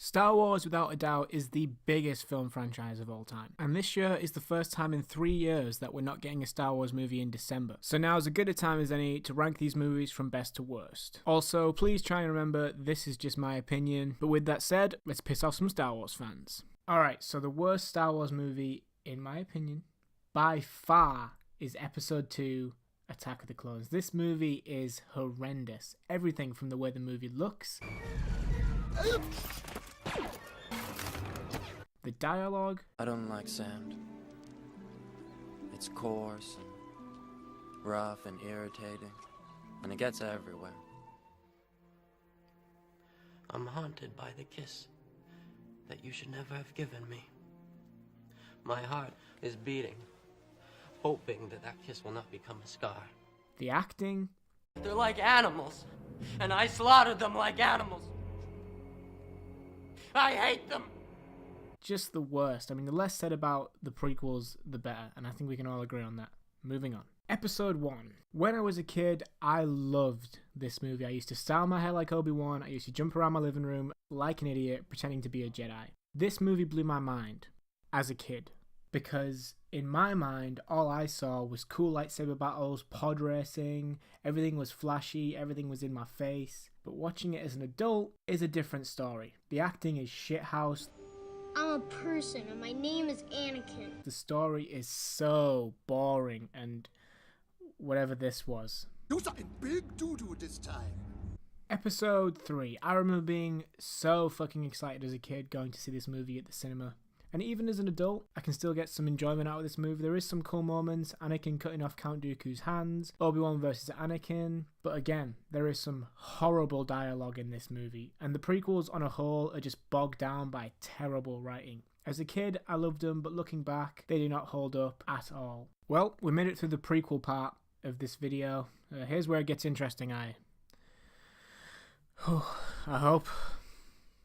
Star Wars, without a doubt, is the biggest film franchise of all time. And this year is the first time in 3 years that we're not getting a Star Wars movie in December. So now is as good a time as any to rank these movies from best to worst. Also, please try and remember, this is just my opinion. But with that said, let's piss off some Star Wars fans. Alright, so the worst Star Wars movie, in my opinion, by far, is Episode 2, Attack of the Clones. This movie is horrendous. Everything from the way the movie looks, the dialogue. I don't like sand. It's coarse and rough and irritating, and it gets everywhere. I'm haunted by the kiss that you should never have given me. My heart is beating, hoping that that kiss will not become a scar. The acting. They're like animals, and I slaughtered them like animals. I hate them. Just the worst. I mean, the less said about the prequels, the better, and I think we can all agree on that. Moving on. Episode 1. When I was a kid, I loved this movie. I used to style my hair like Obi-Wan. I used to jump around my living room like an idiot, pretending to be a Jedi. This movie blew my mind as a kid, because in my mind, all I saw was cool lightsaber battles, pod racing, everything was flashy, everything was in my face. But watching it as an adult is a different story. The acting is shithouse. I'm a person and my name is Anakin. The story is so boring and whatever this was. Do something big doo-doo this time. Episode 3. I remember being so fucking excited as a kid going to see this movie at the cinema. And even as an adult, I can still get some enjoyment out of this movie. There is some cool moments, Anakin cutting off Count Dooku's hands, Obi-Wan versus Anakin, but again, there is some horrible dialogue in this movie, and the prequels on a whole are just bogged down by terrible writing. As a kid, I loved them, but looking back, they do not hold up at all. Well, we made it through the prequel part of this video. Here's where it gets interesting, I hope.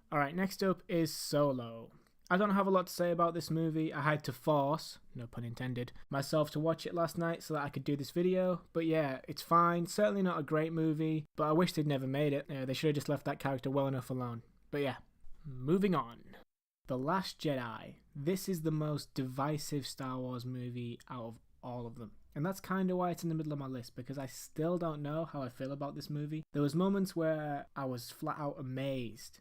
Alright, next up is Solo. I don't have a lot to say about this movie. I had to force, no pun intended, myself to watch it last night so that I could do this video. But yeah, it's fine. Certainly not a great movie, but I wish they'd never made it. They should have just left that character well enough alone. But yeah, moving on. The Last Jedi. This is the most divisive Star Wars movie out of all of them. And that's kind of why it's in the middle of my list, because I still don't know how I feel about this movie. There was moments where I was flat out amazed,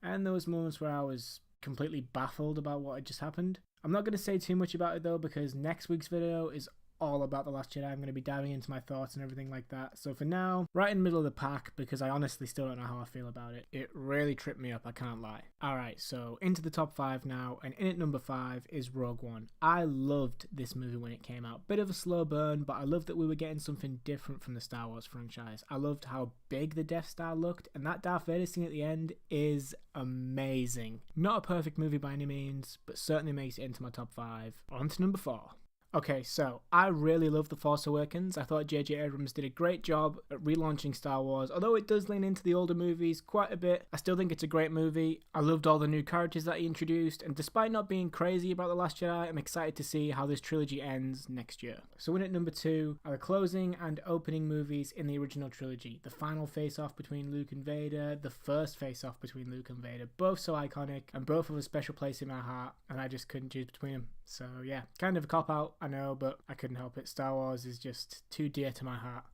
and there was moments where I was completely baffled about what had just happened. I'm not going to say too much about it though, because next week's video is all about The Last Jedi. I'm going to be diving into my thoughts and everything like that. So for now, right in the middle of the pack, because I honestly still don't know how I feel about it. It really tripped me up, I can't lie. Alright, so into the top 5 now, and in at number 5 is Rogue One. I loved this movie when it came out. Bit of a slow burn, but I loved that we were getting something different from the Star Wars franchise. I loved how big the Death Star looked, and that Darth Vader scene at the end is amazing. Not a perfect movie by any means, but certainly makes it into my top 5. On to number 4. Okay, so I really love The Force Awakens. I thought J.J. Abrams did a great job at relaunching Star Wars. Although it does lean into the older movies quite a bit, I still think it's a great movie. I loved all the new characters that he introduced, and despite not being crazy about The Last Jedi, I'm excited to see how this trilogy ends next year. So in at number 2 are the closing and opening movies in the original trilogy. The final face-off between Luke and Vader, the first face-off between Luke and Vader. Both so iconic, and both have a special place in my heart, and I just couldn't choose between them. So yeah, kind of a cop-out, I know, but I couldn't help it. Star Wars is just too dear to my heart.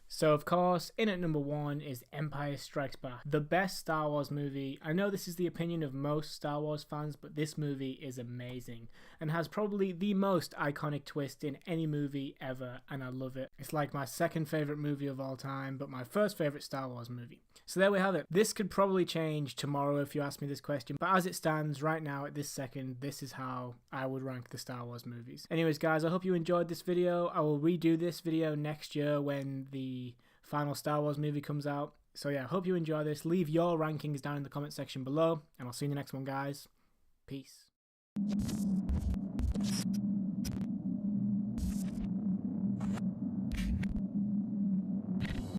So of course, in at number 1 is Empire Strikes Back. The best Star Wars movie. I know this is the opinion of most Star Wars fans, but this movie is amazing and has probably the most iconic twist in any movie ever, and I love it. It's like my second favourite movie of all time, but my first favourite Star Wars movie. So there we have it. This could probably change tomorrow if you ask me this question, but as it stands right now at this second, this is how I would rank the Star Wars movies. Anyways guys, I hope you enjoyed this video. I will redo this video next year when the final Star Wars movie comes out. So yeah, I hope you enjoy this. Leave your rankings down in the comment section below, and I'll see you in the next one guys. Peace.